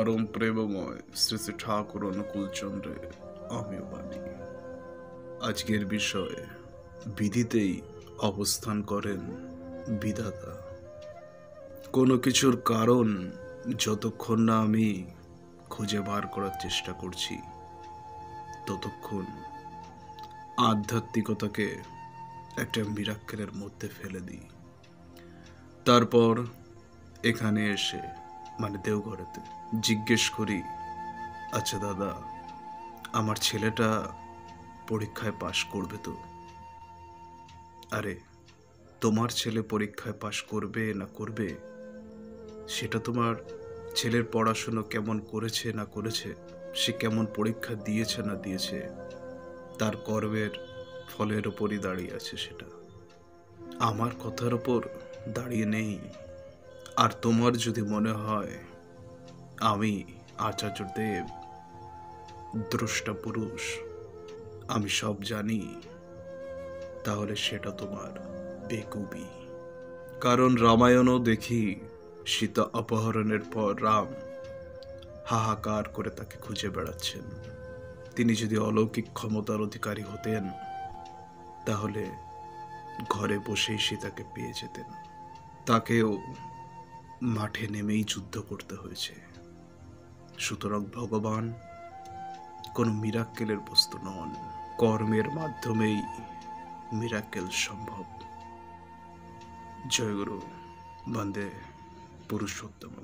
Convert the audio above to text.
পরম প্রেমময় শ্রী শ্রী ঠাকুর অনুকূল চন্দ্রের অমেয় বাণী। আজকের বিষয়, বিধিতেই অবস্থান করেন বিধাতা। কোনো কিছুর কারণ যতক্ষণ না আমি খুঁজে বার করার চেষ্টা করছি, ততক্ষণ আধ্যাত্মিকতাকে একটা মিরাক্কেলের মধ্যে ফেলে দিই। তারপর এখানে এসে, মানে দেওঘরেতে, জিজ্ঞেস করি, আচ্ছা দাদা, আমার ছেলেটা পরীক্ষায় পাশ করবে তো? আরে, তোমার ছেলে পরীক্ষায় পাশ করবে না করবে, সেটা তোমার ছেলের পড়াশুনো কেমন করেছে না করেছে, সে কেমন পরীক্ষা দিয়েছে না দিয়েছে, তার কর্মের ফলের ওপরই দাঁড়িয়ে আছে। সেটা আমার কথার ওপর দাঁড়িয়ে নেই। আর তোমার যদি মনে হয় আমি আচার্য দেব দ্রষ্টা পুরুষ, আমি সব জানি, তাহলে সেটা তোমার বেকুবি। কারণ রামায়ণও দেখি সীতা অপহরণের পর রাম হাহাকার করে তাকে খুঁজে বেড়াচ্ছেন। তিনি যদি অলৌকিক ক্ষমতার অধিকারী হতেন, তাহলে ঘরে বসেই সীতাকে পেয়ে যেতেন। তাকেও মাঠে নেমেই যুদ্ধ করতে হয়েছে। সুতরাং ভগবান কোনো মিরাক্কেলের বস্তু নন, কর্মের মাধ্যমেই মিরাক্কেল সম্ভব। জয় গুরু, বন্দে পুরুষোত্তম।